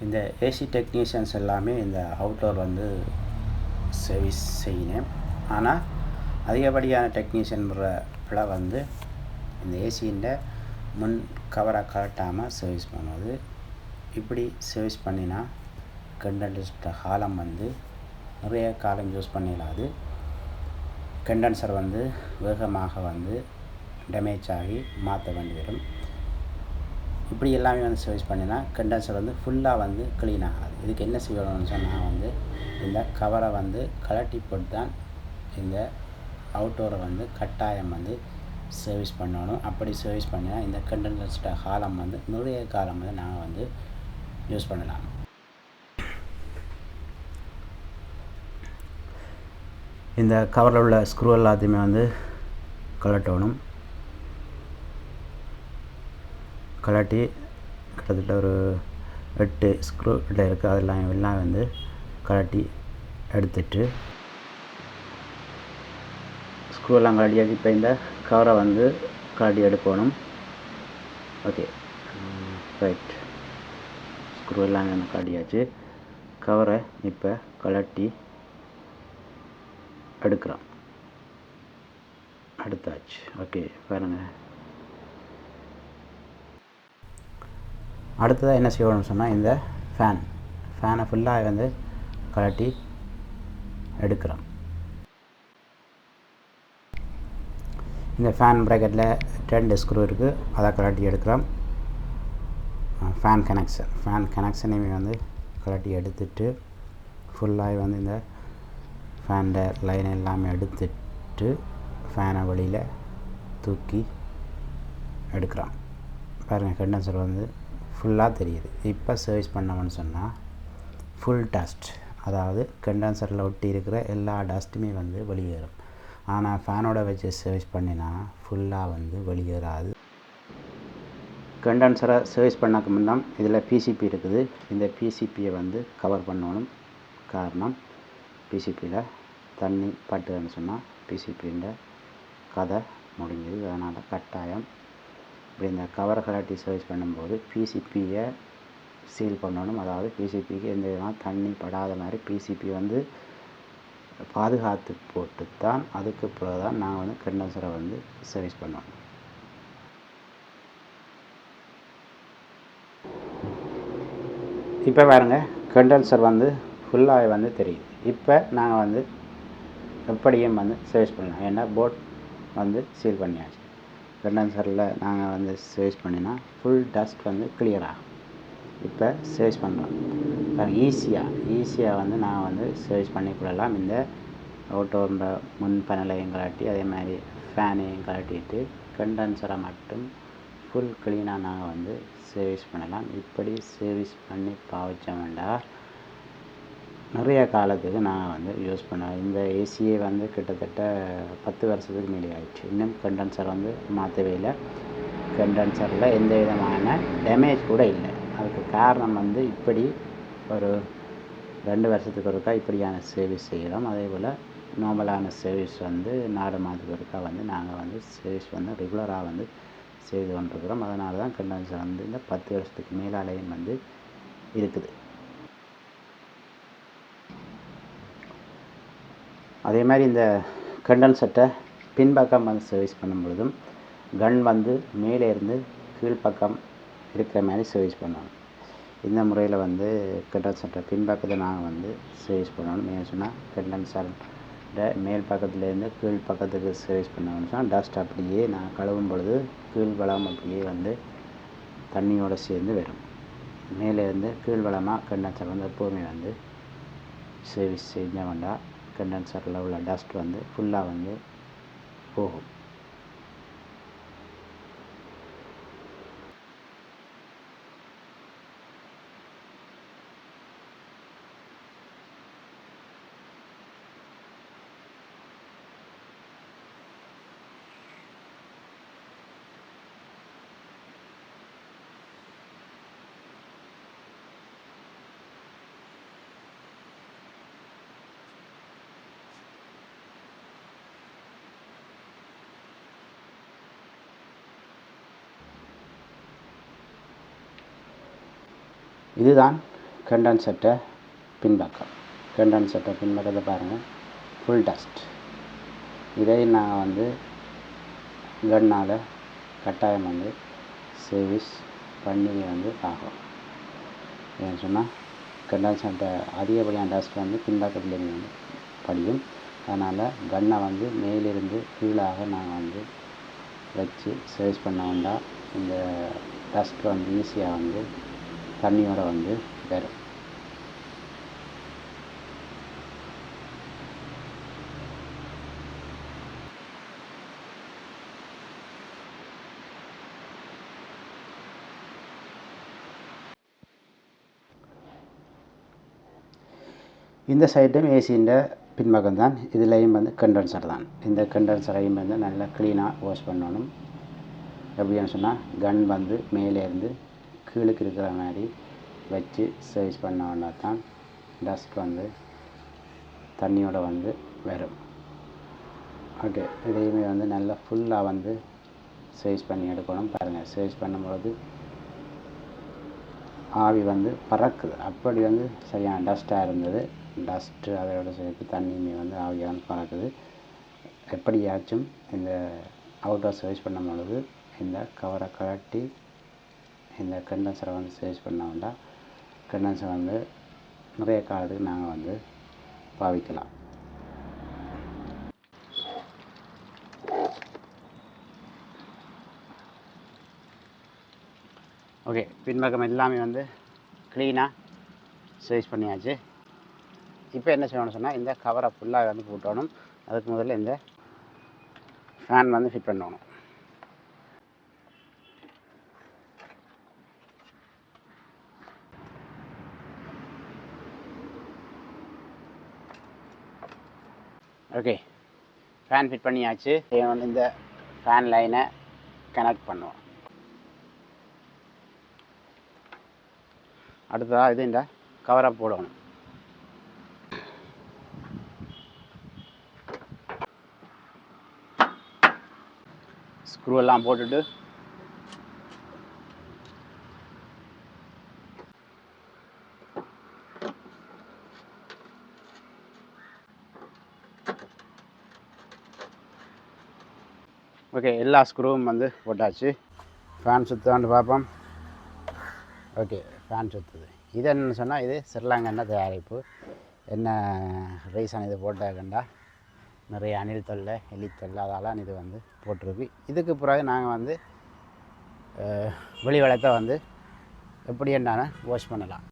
இந்த AC technicians எல்லாமே இந்த அவுட்டோர் வந்து சர்வீஸ் செய்யணும். ஆனால் அதிகப்படியான டெக்னீஷியன்ல வந்து இந்த ஏசியின் முன் கவரை கலட்டாமல் சர்வீஸ் பண்ணுவது. இப்படி சர்வீஸ் பண்ணினா கண்டென்சர் காலம் வந்து நிறைய காலம் யூஸ் பண்ணிடாது. கண்டென்சர் வந்து வேகமாக வந்து டேமேஜ் ஆகி மாற்ற வேண்டி வரும். இப்படி எல்லாமே வந்து சர்வீஸ் பண்ணினா கண்டென்சர் வந்து ஃபுல்லாக வந்து க்ளீன் ஆகாது. இதுக்கு என்ன செய்யணும்னு சொன்னால் வந்து இந்த கவரை வந்து கலட்டி போட்டு தான் இந்த அவுட்டோரை வந்து கட்டாயம் வந்து சர்வீஸ் பண்ணணும். அப்படி சர்வீஸ் பண்ணினா இந்த கண்டென்சர் காலம் வந்து நிறைய காலம் வந்து நாங்கள் வந்து யூஸ் பண்ணலாம். இந்த கவரில் உள்ள ஸ்க்ரூ எல்லாத்தையுமே வந்து கலட்டணும். கலட்டி கிட்டத்தட்ட ஒரு 8 ஸ்க்ரூ கிட்ட இருக்குது. அதெல்லாம் எல்லாம் வந்து கலட்டி எடுத்துட்டு ஸ்க்ரூ எல்லாம் கலட்டியாச்சு. இப்போ இந்த கவரை வந்து கலட்டி எடுக்கணும். Okay, right. ஸ்க்ரூ எல்லாம் கலட்டியாச்சு. கவரை இப்போ கலட்டி எடுக்கிறோம். எடுத்தாச்சு. ஓகே, பாருங்கள். அடுத்ததாக என்ன செய்யணும்னு சொன்னால் இந்த ஃபேனை ஃபுல்லாக வந்து கலட்டி எடுக்கிறோம். இந்த ஃபேன் ப்ராக்கெட்டில் 2 ஸ்க்ரூ இருக்குது, அதை கலட்டி எடுக்கிறோம். ஃபேன் கனெக்ஷனையுமே வந்து கலட்டி எடுத்துட்டு ஃபுல்லாக வந்து இந்த ஃபேன் லைன் எல்லாமே எடுத்துட்டு ஃபேனை வெளியில் தூக்கி எடுக்கிறோம். பாருங்கள், கண்டென்சர் வந்து ஃபுல்லாக தெரியுது. இப்போ சர்வீஸ் பண்ணோம்னு சொன்னால் ஃபுல் டஸ்ட், அதாவது கண்டென்சரில் ஒட்டி இருக்கிற எல்லா டஸ்ட்டுமே வந்து வெளியேறும். ஆனால் ஃபேனோட வச்சு சர்வீஸ் பண்ணினா ஃபுல்லாக வந்து வெளியேறாது. கண்டென்சரை சர்வீஸ் பண்ணக்கு முன்னாடி இதில் பிசிபி இருக்குது. இந்த பிசிபியை வந்து கவர் பண்ணணும். காரணம், பிசிபியில் தண்ணி பட்டுன்னு சொன்னால் பிசிபின்ற கதை முடிஞ்சது. அதனால் கட்டாயம் இப்படி இந்த கவரை கலட்டி சர்வீஸ் பண்ணும்போது பிசிபியை சீல் பண்ணணும். அதாவது பிசிபிக்கு எந்த விதமாக தண்ணி படாத மாதிரி பிசிபி வந்து பாதுகாத்து போட்டு தான் அதுக்கு பிறகு தான் நாங்கள் வந்து கண்டென்சரை வந்து சர்வீஸ் பண்ணோம். இப்போ பாருங்கள், கண்டென்சர் வந்து ஃபுல்லாக வந்து தெரியுது. இப்போ நாங்கள் வந்து எப்படியும் வந்து சர்வீஸ் பண்ணலாம். ஏன்னா போர்ட் வந்து சீல் பண்ணியாச்சு. கண்டென்சரில் நாங்கள் வந்து சர்வீஸ் பண்ணினா ஃபுல் டஸ்ட் வந்து கிளியர் ஆகும். இப்போ சர்வீஸ் பண்ணுறோம். ஈஸியாக வந்து நான் வந்து சர்வீஸ் பண்ணிக்கொள்ளலாம். இந்த அவுட்டோர்ன்ற முன் பனலையும் கலட்டி அதே மாதிரி ஃபேனையும் கலட்டிட்டு கண்டென்சரை மட்டும் ஃபுல் க்ளீனாக நாங்கள் வந்து சர்வீஸ் பண்ணலாம். இப்படி சர்வீஸ் பண்ணி பாவிச்சோம்னா நிறைய காலத்துக்கு நாங்கள் வந்து யூஸ் பண்ணலாம். இந்த ஏசியை வந்து கிட்டத்தட்ட 10 வருஷத்துக்கு மேலே ஆயிடுச்சு. இன்னும் கண்டென்சர் வந்து மாற்றவே இல்லை. கண்டென்சரில் எந்த விதமான டேமேஜ் கூட இல்லை. அதுக்கு காரணம் வந்து இப்படி ஒரு 2 வருஷத்துக்கு ஒருக்கா இப்படியான சர்வீஸ் செய்கிறோம். அதே போல் நார்மலான சர்வீஸ் வந்து 4 மாதத்துக்கு ஒருக்கா வந்து நாங்கள் வந்து சர்வீஸ் வந்து ரெகுலராக வந்து செய்து கொண்டிருக்கிறோம். அதனால தான் கண்டென்சர் வந்து இந்த 10 வருஷத்துக்கு மேலாலேயும் வந்து இருக்குது. அதே மாதிரி இந்த கண்டென்சரை பின்பக்கம் வந்து சர்வீஸ் பண்ணும்பொழுதும் கன் வந்து மேலே இருந்து கீழ்ப்பக்கம் இருக்கிற மாதிரி சர்வீஸ் பண்ணணும். இந்த முறையில் வந்து கண்டென்சரை பின்பக்கத்தை நாங்கள் வந்து சர்வீஸ் பண்ணணும். ஏன்னு சொன்னால் கண்டென்சரோட மேல் பக்கத்துலேருந்து கீழ் பக்கத்துக்கு சர்வீஸ் பண்ணணும்னு சொன்னால் டஸ்ட் அப்படியே நான் கழுவும் பொழுது கீழ்வளம் அப்படியே வந்து தண்ணியோடு சேர்ந்து வரும். மேலேருந்து கீழ்வளமாக கண்டென்சர் வந்து எப்போவுமே வந்து சர்வீஸ் செஞ்ச வேண்டாம். கண்டென்சரில் உள்ள டஸ்ட் வந்து ஃபுல்லாக வந்து போகும். இதுதான் கண்டென்சர்ட்ட பின்பக்கம் கண்டென்சர்ட்ட பின்பக்கத்தை பாருங்கள், ஃபுல் டஸ்ட். இதை நான் வந்து கன்னால் கட்டாயம் வந்து சர்வீஸ் பண்ணி வந்து ஆகும். ஏன்னு சொன்னால் கண்டென்சர்ட்ட அதிகப்படியான டஸ்ட் வந்து பின்பக்கத்துலேருந்து வந்து படியும். அதனால் கன்னை வந்து மேலிருந்து கீழாக நாங்கள் வந்து வச்சு சர்வீஸ் பண்ண வேண்டாம். இந்த டஸ்ட் வந்து ஈஸியாக வந்து தண்ணியோட வந்து வரும். இந்த சைடும் ஏசியின் பின்பக்கம் தான். இதுலேயும் வந்து கண்டென்சர் தான். இந்த கண்டென்சரையும் வந்து நல்லா க்ளீனாக வாஷ் பண்ணணும். எப்படின்னு சொன்னால் கன் வந்து மேலேருந்து கீழுக்கு இருக்கிற மாதிரி வச்சு சர்வீஸ் பண்ணோன்னா தான் டஸ்ட் வந்து தண்ணியோட வந்து வரும். ஓகே, இதையுமே வந்து நல்லா ஃபுல்லாக வந்து சர்வீஸ் பண்ணி எடுக்கணும். பாருங்கள், சர்வீஸ் பண்ணும்போது ஆவி வந்து பறக்குது. அப்படி வந்து சரியான டஸ்ட்டாக இருந்தது. டஸ்ட்டு அதோட சேர்த்து தண்ணியுமே வந்து ஆவியாக பறக்குது. எப்படியாச்சும் இந்த அவுட்டோர் சர்வீஸ் பண்ணும் பொழுது இந்த கவரை கழட்டி இந்த கண்டென்சரை வந்து சர்வீஸ் பண்ண வேண்டாம். கண்டென்சர் வந்து நிறைய காலத்துக்கு நாங்கள் வந்து பாவிக்கலாம். ஓகே, பின்பக்கம் எல்லாமே வந்து க்ளீனாக சர்வீஸ் பண்ணியாச்சு. இப்போ என்ன செய்யணும்னு சொன்னால் இந்த கவரை ஃபுல்லாக வந்து போட்டணும். அதுக்கு முதல்ல இந்த ஃபேன் வந்து ஃபிட் பண்ணணும். ஓகே, ஃபேன் ஃபிட் பண்ணியாச்சு. வந்து இந்த ஃபேன் லைனை கனெக்ட் பண்ணுவோம். அடுத்ததாக இது இந்த கவரை போடணும். ஸ்க்ரூ எல்லாம் போட்டுட்டு ஓகே, எல்லா ஸ்க்ரூவும் வந்து போட்டாச்சு. ஃபேன் சுற்றுதான்னு பார்ப்போம். ஓகே, ஃபேன் சுற்றுது. இது என்னென்னு சொன்னால் இது ஸ்ரீலங்கா தயாரிப்பு. என்ன ரீசன் இது போட்டாக்கண்டா நிறைய அணில் தொல்லை, எலி தொல்லை, அதெல்லாம் இது வந்து போட்டிருக்கு. இதுக்கு பிறகு நாங்கள் வந்து வெளி வளத்தை வந்து எப்படி என்னன்னு வாஷ் பண்ணலாம்.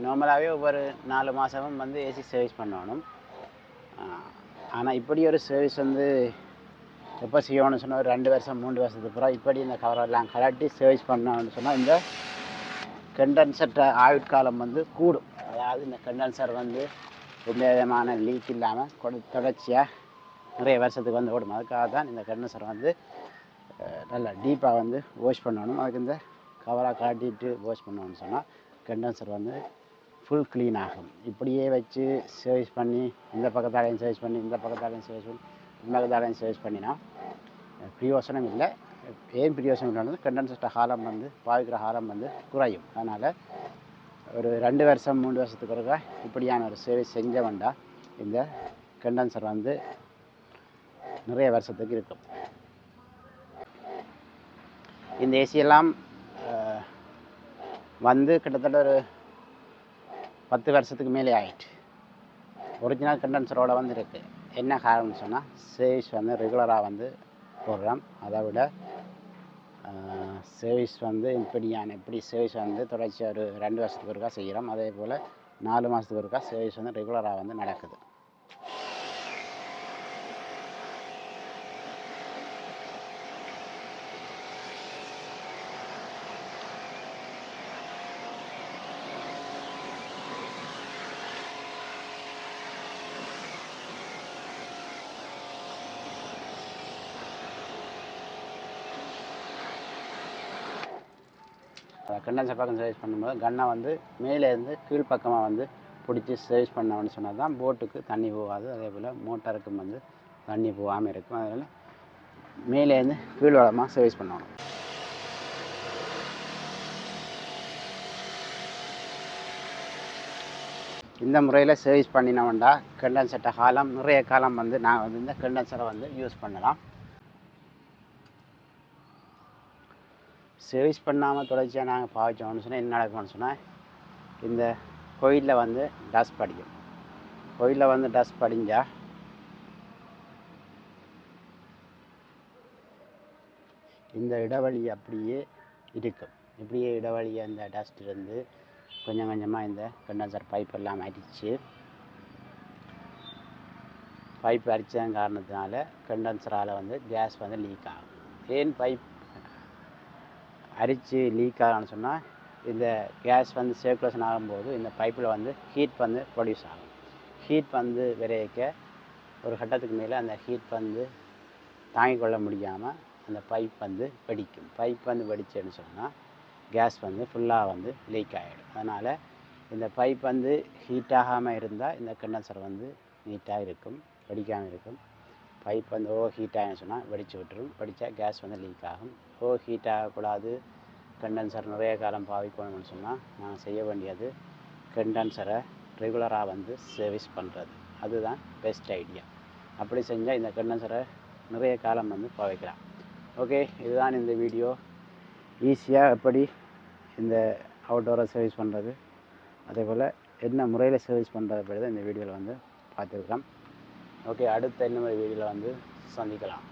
நார்மலாகவே ஒவ்வொரு 4 மாதமும் வந்து ஏசி சர்வீஸ் பண்ணணும். ஆனால் இப்படி ஒரு சர்வீஸ் வந்து எப்போ செய்யணும்னு சொன்னால் ஒரு 2 வருஷம் 3 வருஷத்துக்கு அப்புறம் இப்படி இந்த கவரெல்லாம் கலட்டி சர்வீஸ் பண்ணணும்னு சொன்னால் இந்த கண்டென்சர் ஆயுட்காலம் வந்து கூடும். அதாவது இந்த கண்டென்சர் வந்து எந்த விதமான லீக் இல்லாமல் தொடர்ச்சியாக நிறைய வருஷத்துக்கு வந்து ஓடும். அதுக்காக தான் இந்த கண்டென்சர் வந்து நல்லா டீப்பாக வந்து வாஷ் பண்ணணும். அதுக்கு இந்த கவராக காட்டிட்டு வாஷ் பண்ணணும்னு சொன்னால் கண்டென்சர் வந்து ஃபுல் க்ளீன் ஆகும். இப்படியே வச்சு சர்வீஸ் பண்ணி இந்த பக்கத்தாலையும் சர்வீஸ் பண்ணி இந்த பக்கத்தாலையும் சர்வீஸ் பண்ணி இந்த பக்கத்தாலையும் சர்வீஸ் பண்ணினா பிரயோசனம் இல்லை. ஏன் பிரயோசனம் இல்லைன்னா கண்டென்சர் காலம் வந்து பாவிக்கிற காலம் வந்து குறையும். அதனால் ஒரு 2 வருஷம் 3 வருஷத்துக்கு ஒருக்கா இப்படியான ஒரு சர்வீஸ் செஞ்ச வேண்டாம். இந்த கண்டென்சர் வந்து நிறைய வருஷத்துக்கு இருக்கும். இந்த ஏசியெல்லாம் வந்து கிட்டத்தட்ட ஒரு 10 வருஷத்துக்கு மேலே ஆகிட்டு ஒரிஜினல் கண்டென்சரோட வந்து இருக்குது. என்ன காரணம்னு சொன்னால் சர்வீஸ் வந்து ரெகுலராக வந்து போடுறோம். அதை விட சர்வீஸ் வந்து இப்படி சர்வீஸ் வந்து தொடர்ச்சியாக ஒரு 2 வருஷத்துக்கு ஒருக்கா செய்கிறோம். அதே போல் 4 மாதத்துக்கு ஒருக்கா சர்வீஸ் வந்து ரெகுலராக வந்து நடக்குது. கண்டென்சர் பக்கம் சர்வீஸ் பண்ணும்போது கன்னை வந்து மேலேருந்து கீழ்ப்பக்கமாக வந்து பிடிச்சி சர்வீஸ் பண்ணோம்னு சொன்னால் தான் போட்டுக்கு தண்ணி போகாது. அதே போல் மோட்டருக்கும் வந்து தண்ணி போகாமல் இருக்கும். அதனால் மேலேருந்து கீழ்வளமாக சர்வீஸ் பண்ணணும். இந்த முறையில் சர்வீஸ் பண்ணினோம்னா கண்டென்சர்ட்ட காலம் நிறைய காலம் வந்து நாங்கள் வந்து இந்த கண்டென்சரை வந்து யூஸ் பண்ணலாம். சர்வீஸ் பண்ணாமல் தொடர்ச்சியாக நாங்கள் பாவிச்சோம்னு சொன்னால் என்ன நடக்கும்னு சொன்னால் இந்த கோயிலில் வந்து டஸ்ட் படிக்கும். கோயிலில் வந்து டஸ்ட் படிஞ்சால் இந்த இடைவெளி அப்படியே இருக்கும். இப்படியே இடைவெளியை அந்த டஸ்ட் இருந்து கொஞ்சம் கொஞ்சமாக இந்த கண்டென்சர் பைப் எல்லாம் அரித்து பைப் அரித்ததன் காரணத்தினால கண்டென்சரால் வந்து கேஸ் வந்து லீக் ஆகும். ஏன் பைப் அரித்து லீக் ஆகலான்னு சொன்னால் இந்த கேஸ் வந்து சர்க்குலேஷன் ஆகும்போது இந்த பைப்பில் வந்து ஹீட் வந்து ப்ரொடியூஸ் ஆகும். ஹீட் வந்து விரைக்க ஒரு கட்டத்துக்கு மேலே அந்த ஹீட் வந்து தாங்கிக் கொள்ள முடியாமல் அந்த பைப் வந்து வெடிக்கும். பைப் வந்து வெடிச்சேன்னு சொன்னால் கேஸ் வந்து ஃபுல்லாக வந்து லீக் ஆகிடும். அதனால் இந்த பைப் வந்து ஹீட் ஆகாமல் இருந்தால் இந்த கண்டென்சர் வந்து நீட்டாக இருக்கும், வெடிக்காமல் இருக்கும். பைப் வந்து ஹீட் ஆகின்னு சொன்னால் வெடித்து விட்டுரும். வெடித்தா கேஸ் வந்து லீக் ஆகும். ஹீட் ஆகக்கூடாது, கண்டென்சர் நிறைய காலம் பாவிக்கணும்னு சொன்னால் நான் செய்ய வேண்டியது கண்டென்சரை ரெகுலராக வந்து சர்வீஸ் பண்ணுறது. அதுதான் பெஸ்ட் ஐடியா. அப்படி செஞ்சால் இந்த கண்டென்சரை நிறைய காலம் வந்து பாவிக்கலாம். ஓகே, இதுதான் இந்த வீடியோ. ஈஸியாக எப்படி இந்த அவுட்டோரை சர்வீஸ் பண்ணுறது, அதே போல் என்ன முறையில் சர்வீஸ் பண்ணுறது தான் இந்த வீடியோவில் வந்து பார்த்துருக்கோம். ஓகே, அடுத்த இன்னொரு வீடியோவில் வந்து சந்திக்கலாம்.